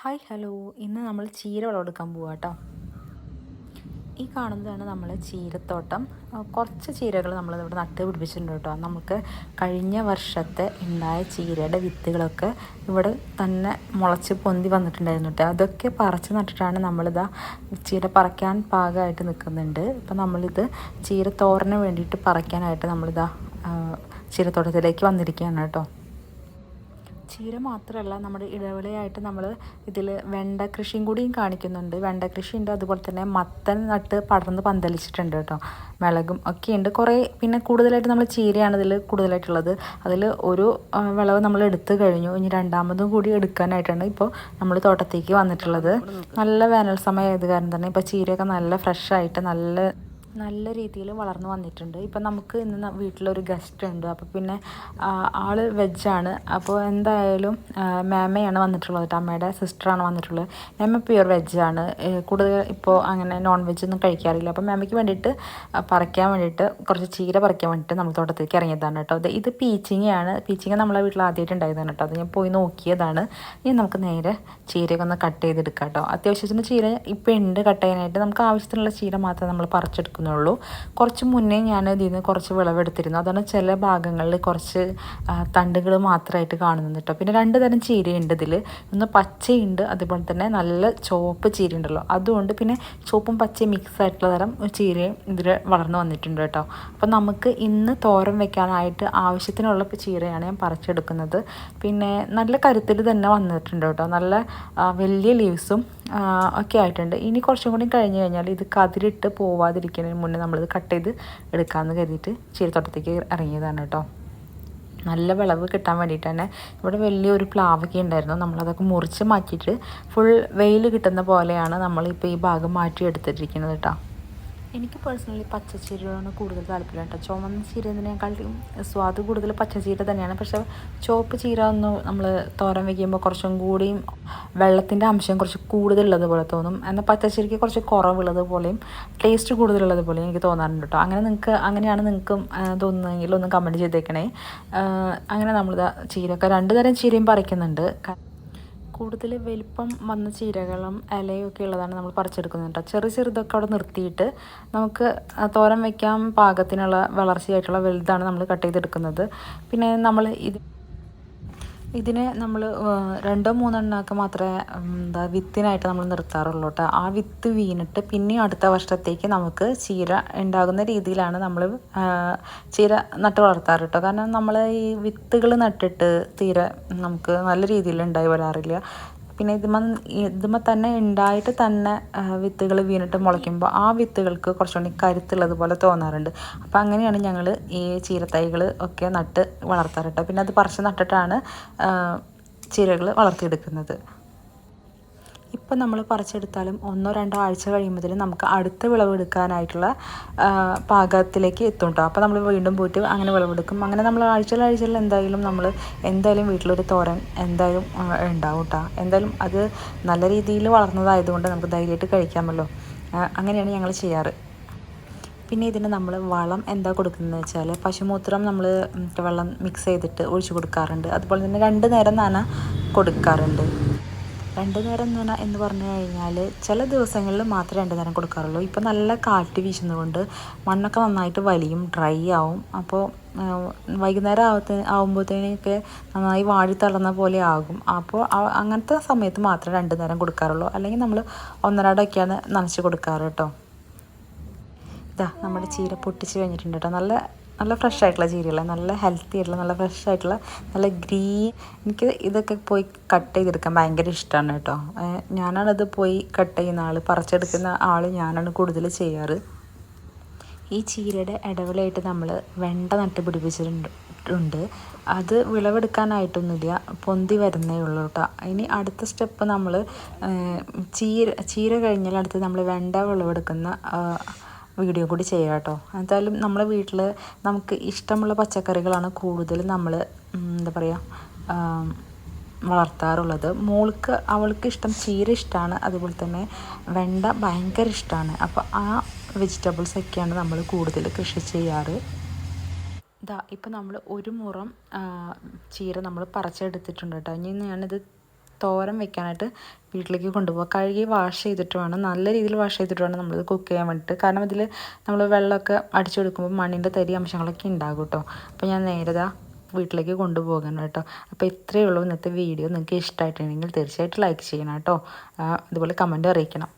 Hi hello. ഇന്ന് നമ്മൾ ചീര വിളവെടുക്കാൻ പോവാം കേട്ടോ. ഈ കാണുന്നതാണ് നമ്മൾ ചീരത്തോട്ടം. കുറച്ച് ചീരകൾ നമ്മളിവിടെ നട്ട് പിടിപ്പിച്ചിട്ടുണ്ട് കേട്ടോ. നമുക്ക് കഴിഞ്ഞ വർഷത്തെ ഉണ്ടായ ചീരയുടെ വിത്തുകളൊക്കെ ഇവിടെ തന്നെ മുളച്ച് പൊന്തി വന്നിട്ടുണ്ടായിരുന്നു കേട്ടോ. അതൊക്കെ പറിച്ച് നട്ടിട്ടാണ് നമ്മളിതാ ചീര പറിക്കാൻ പാകമായിട്ട് നിൽക്കുന്നുണ്ട്. ഇപ്പം നമ്മളിത് ചീര തോരന് വേണ്ടിയിട്ട് പറിക്കാനായിട്ട് നമ്മളിതാ ചീരത്തോട്ടത്തിലേക്ക് വന്നിരിക്കുകയാണ് കേട്ടോ. ചീര മാത്രമല്ല, നമ്മുടെ ഇടവിളയായിട്ട് നമ്മൾ ഇതിൽ വെണ്ട കൃഷിയും കൂടിയും കാണിക്കുന്നുണ്ട്. വെണ്ട കൃഷിയുണ്ട്, അതുപോലെ തന്നെ മത്തൻ നട്ട് പടർന്ന് പന്തലിച്ചിട്ടുണ്ട് കേട്ടോ. മിളകും ഒക്കെ ഉണ്ട് കുറേ. പിന്നെ കൂടുതലായിട്ട് നമ്മൾ ചീരയാണ് ഇതിൽ കൂടുതലായിട്ടുള്ളത്. അതിൽ ഒരു വിളവ് നമ്മൾ എടുത്തു കഴിഞ്ഞു. ഇനി രണ്ടാമതും കൂടി എടുക്കാനായിട്ടാണ് ഇപ്പോൾ നമ്മൾ തോട്ടത്തേക്ക് വന്നിട്ടുള്ളത്. നല്ല വേനൽ സമയം ആയത് കാരണം തന്നെ ഇപ്പോൾ ചീരയൊക്കെ നല്ല ഫ്രഷായിട്ട് നല്ല രീതിയിൽ വളർന്നു വന്നിട്ടുണ്ട്. ഇപ്പം നമുക്ക് ഇന്ന് വീട്ടിലൊരു ഗസ്റ്റ് ഉണ്ട്. അപ്പോൾ പിന്നെ ആൾ വെജാണ്. അപ്പോൾ എന്തായാലും മേമയാണ് വന്നിട്ടുള്ളത് കേട്ടോ. അമ്മയുടെ സിസ്റ്ററാണ് വന്നിട്ടുള്ളത്. മേമ പ്യുവർ വെജാണ്. കൂടുതൽ ഇപ്പോൾ അങ്ങനെ നോൺ വെജൊന്നും കഴിക്കാറില്ല. അപ്പോൾ മേമയ്ക്ക് വേണ്ടിയിട്ട് പറിക്കാൻ വേണ്ടിയിട്ട് കുറച്ച് ചീര പറിക്കാൻ വേണ്ടിയിട്ട് നമ്മൾ തോട്ടത്തേക്ക് ഇറങ്ങിയതാണ് കേട്ടോ. ഇത് പീച്ചിങ്ങയാണ്. പീച്ചിങ്ങ നമ്മളെ വീട്ടിൽ ആദ്യമായിട്ട് ഉണ്ടായതാണ് കേട്ടോ. അത് ഞാൻ പോയി നോക്കിയതാണ്. ഇനി നമുക്ക് നേരെ ചീരയൊക്കെ ഒന്ന് കട്ട് ചെയ്തെടുക്കാം കേട്ടോ. അത്യാവശ്യത്തിന് ചീര ഇപ്പോൾ ഉണ്ട് കട്ട് ചെയ്യാനായിട്ട്. നമുക്ക് ആവശ്യത്തിനുള്ള ചീര മാത്രമേ നമ്മൾ പറിച്ചെടുക്കുന്നുള്ളൂ. കുറച്ച് മുന്നേ ഞാൻ ഇതിൽ നിന്ന് കുറച്ച് വിളവെടുത്തിരുന്നു. അതാണ് ചില ഭാഗങ്ങളിൽ കുറച്ച് തണ്ടുകൾ മാത്രമായിട്ട് കാണുന്നത് കേട്ടോ. പിന്നെ രണ്ട് തരം ചീരയുണ്ട് ഇതിൽ. ഒന്ന് പച്ചയുണ്ട്, അതുപോലെ തന്നെ നല്ല ചുവപ്പ് ചീര ഉണ്ടല്ലോ അതുകൊണ്ട്. പിന്നെ ചുവപ്പും പച്ചയും മിക്സ് ആയിട്ടുള്ള തരം ചീരയും ഇതിൽ വളർന്നു വന്നിട്ടുണ്ട് കേട്ടോ. അപ്പം നമുക്ക് ഇന്ന് തോരൻ വെക്കാനായിട്ട് ആവശ്യത്തിനുള്ള ചീരയാണ് ഞാൻ പറിച്ചെടുക്കുന്നത്. പിന്നെ നല്ല കരുത്തിൽ തന്നെ വന്നിട്ടുണ്ട് കേട്ടോ. നല്ല വലിയ ലീവ്സും ഒക്കെ ആയിട്ടുണ്ട്. ഇനി കുറച്ചും കൂടി കഴിഞ്ഞ് കഴിഞ്ഞാൽ ഇത് കതിരിട്ട് പോവാതിരിക്കുന്നതിന് മുന്നേ നമ്മളിത് കട്ട് ചെയ്ത് എടുക്കാമെന്ന് കരുതിയിട്ട് ചീരത്തോട്ടത്തേക്ക് ഇറങ്ങിയതാണ് കേട്ടോ. നല്ല വിളവ് കിട്ടാൻ വേണ്ടിയിട്ട് തന്നെ ഇവിടെ വലിയൊരു പ്ലാവൊക്കെ ഉണ്ടായിരുന്നു. നമ്മളതൊക്കെ മുറിച്ച് മാറ്റിയിട്ട് ഫുൾ വെയിൽ കിട്ടുന്ന പോലെയാണ് നമ്മളിപ്പോൾ ഈ ഭാഗം മാറ്റി എടുത്തിട്ടിരിക്കുന്നത് കേട്ടോ. എനിക്ക് പേഴ്സണലി പച്ചച്ചീരയോടാണ് കൂടുതൽ താല്പര്യം കേട്ടോ. ചുവന്ന ചീരതിനേക്കാളും സ്വാദ് കൂടുതൽ പച്ചച്ചീര തന്നെയാണ്. പക്ഷേ ചുവപ്പ് ചീര ഒന്ന് നമ്മൾ തോരൻ വയ്ക്കുമ്പോൾ കുറച്ചും കൂടിയും വെള്ളത്തിൻ്റെ അംശം കുറച്ച് കൂടുതലുള്ളത് പോലെ തോന്നും. എന്നാൽ പച്ചച്ചീരയ്ക്ക് കുറച്ച് കുറവുള്ളത് പോലെയും ടേസ്റ്റ് കൂടുതലുള്ളത് പോലെയും എനിക്ക് തോന്നാറുണ്ട് കേട്ടോ. അങ്ങനെയാണ് നിങ്ങൾക്കും തോന്നുന്നതെങ്കിൽ ഒന്ന് കമൻറ്റ് ചെയ്തേക്കണേ. അങ്ങനെ നമ്മളിതാ ചീരയൊക്കെ രണ്ട് തരം ചീരയും പറിക്കുന്നുണ്ട്. കൂടുതൽ വലിപ്പം വന്ന ചീരകളും ഇലയും ഒക്കെ ഉള്ളതാണ് നമ്മൾ പറിച്ചെടുക്കുന്നത് കേട്ടോ. ചെറുതൊക്കെ അവിടെ നിർത്തിയിട്ട് നമുക്ക് തോരൻ വയ്ക്കാൻ പാകത്തിനുള്ള വളർച്ചയായിട്ടുള്ള വലുതാണ് നമ്മൾ കട്ട് ചെയ്തെടുക്കുന്നത്. പിന്നെ നമ്മൾ ഇതിനെ നമ്മൾ രണ്ടോ മൂന്നെണ്ണമൊക്കെ മാത്രമേ വിത്തിനായിട്ട് നമ്മൾ നിർത്താറുള്ളൂ കേട്ടോ. ആ വിത്ത് വീണിട്ട് പിന്നെയും അടുത്ത വർഷത്തേക്ക് നമുക്ക് ചീര ഉണ്ടാകുന്ന രീതിയിലാണ് നമ്മൾ ചീര നട്ട് വളർത്താറ് കേട്ടോ. കാരണം നമ്മൾ ഈ വിത്തുകൾ നട്ടിട്ട് തീരെ നമുക്ക് നല്ല രീതിയിൽ ഉണ്ടായി വരാറില്ല. പിന്നെ ഇതുമ്മ തന്നെ ഉണ്ടായിട്ട് തന്നെ വിത്തുകൾ വീണിട്ട് മുളയ്ക്കുമ്പോൾ ആ വിത്തുകൾക്ക് കുറച്ചുകൂടി കരുത്തുള്ളത് തോന്നാറുണ്ട്. അപ്പോൾ അങ്ങനെയാണ് ഞങ്ങൾ ഈ ചീരത്തൈകൾ ഒക്കെ നട്ട് വളർത്താറ് കേട്ടോ. പിന്നെ അത് പറിച്ച് നട്ടിട്ടാണ് ചീരകൾ വളർത്തിയെടുക്കുന്നത്. ഇപ്പം നമ്മൾ പറിച്ചെടുത്താലും 1-2 ആഴ്ച കഴിയുമ്പോൾ നമുക്ക് അടുത്ത വിളവെടുക്കാനായിട്ടുള്ള പാകത്തിലേക്ക് എത്തും കേട്ടോ. അപ്പോൾ നമ്മൾ വീണ്ടും പോയിട്ട് അങ്ങനെ വിളവെടുക്കും. അങ്ങനെ നമ്മൾ ആഴ്ചയിൽ എന്തായാലും വീട്ടിലൊരു തോരൻ എന്തായാലും ഉണ്ടാവും കേട്ടോ. എന്തായാലും അത് നല്ല രീതിയിൽ വളർന്നതായതുകൊണ്ട് നമുക്ക് ധൈര്യമായിട്ട് കഴിക്കാമല്ലോ. അങ്ങനെയാണ് ഞങ്ങൾ ചെയ്യാറ്. പിന്നെ ഇതിന് നമ്മൾ വളം എന്താ കൊടുക്കുന്നതെന്ന് വെച്ചാൽ പശുമൂത്രം നമ്മൾ വെള്ളം മിക്സ് ചെയ്തിട്ട് ഒഴിച്ചു കൊടുക്കാറുണ്ട്. അതുപോലെ തന്നെ 2 നേരം നന കൊടുക്കാറുണ്ട്. 2 നേരം എന്ന് പറഞ്ഞു കഴിഞ്ഞാൽ ചില ദിവസങ്ങളിൽ മാത്രമേ 2 നേരം കൊടുക്കാറുള്ളൂ. ഇപ്പോൾ നല്ല കാറ്റ് വീശുന്നതുകൊണ്ട് മണ്ണൊക്കെ നന്നായിട്ട് വലിയും, ഡ്രൈ ആവും. അപ്പോൾ വൈകുന്നേരം ആകുമ്പോഴത്തേനൊക്കെ നന്നായി വാടിത്തളർന്ന പോലെ ആകും. അപ്പോൾ അങ്ങനത്തെ സമയത്ത് മാത്രമേ 2 നേരം കൊടുക്കാറുള്ളൂ. അല്ലെങ്കിൽ നമ്മൾ 1-1.5 നനച്ച് കൊടുക്കാറ് കേട്ടോ. ഇതാ നമ്മുടെ ചീര പൊട്ടിച്ച് കഴിഞ്ഞിട്ടുണ്ട് കേട്ടോ. നല്ല ഫ്രഷ് ആയിട്ടുള്ള ചീരയല്ല, നല്ല ഹെൽത്തി ആയിട്ടുള്ള നല്ല ഫ്രഷ് ആയിട്ടുള്ള നല്ല ഗ്രീൻ. എനിക്ക് ഇതൊക്കെ പോയി കട്ട് ചെയ്തെടുക്കാൻ ഭയങ്കര ഇഷ്ടമാണ് കേട്ടോ. ഞാനാണത് പോയി കട്ട് ചെയ്യുന്ന ആൾ, പറിച്ചെടുക്കുന്ന ആൾ ഞാനാണ് കൂടുതൽ ചെയ്യാറ്. ഈ ചീരയുടെ ഇടവിളയായിട്ട് നമ്മൾ വെണ്ട നട്ട് പിടിപ്പിച്ചിട്ടുണ്ട്. അത് വിളവെടുക്കാനായിട്ടൊന്നുമില്ല, പൊന്തി വരുന്നേ ഉള്ളൂ കേട്ടോ. ഇനി അടുത്ത സ്റ്റെപ്പ് നമ്മൾ ചീര കഴിഞ്ഞാൽ അടുത്ത് നമ്മൾ വെണ്ട വിളവെടുക്കുന്ന വീഡിയോ കൂടി ചെയ്യാം കേട്ടോ. എന്തായാലും നമ്മളെ വീട്ടിൽ നമുക്ക് ഇഷ്ടമുള്ള പച്ചക്കറികളാണ് കൂടുതൽ നമ്മൾ വളർത്താറുള്ളത്. അവൾക്ക് ഇഷ്ടം ചീര ഇഷ്ടമാണ്, അതുപോലെ തന്നെ വെണ്ട ഭയങ്കര ഇഷ്ടമാണ്. അപ്പോൾ ആ വെജിറ്റബിൾസൊക്കെയാണ് നമ്മൾ കൂടുതൽ കൃഷി ചെയ്യാറ്. ഇപ്പം നമ്മൾ ഒരു മുറം ചീര നമ്മൾ പറിച്ചെടുത്തിട്ടുണ്ട് കേട്ടോ. ഇനി ഞാനിത് തോരൻ വെക്കാനായിട്ട് വീട്ടിലേക്ക് കൊണ്ടുപോകുക. കഴുകി വാഷ് ചെയ്തിട്ട് വേണം, നല്ല രീതിയിൽ വാഷ് ചെയ്തിട്ട് വേണം നമ്മളിത് കുക്ക് ചെയ്യാൻ വേണ്ടിയിട്ട്. കാരണം ഇതിൽ നമ്മൾ വെള്ളമൊക്കെ അടിച്ചു കൊടുക്കുമ്പോൾ മണ്ണിൻ്റെ തരി അംശങ്ങളൊക്കെ ഉണ്ടാകും കേട്ടോ. അപ്പോൾ ഞാൻ നേരെ വീട്ടിലേക്ക് കൊണ്ടുപോകണം കേട്ടോ. അപ്പോൾ ഇത്രയേ ഉള്ളൂ ഇന്നത്തെ വീഡിയോ. നിങ്ങൾക്ക് ഇഷ്ടമായിട്ടുണ്ടെങ്കിൽ തീർച്ചയായിട്ടും ലൈക്ക് ചെയ്യണം കേട്ടോ. അതുപോലെ കമൻറ്റ് അറിയിക്കണം.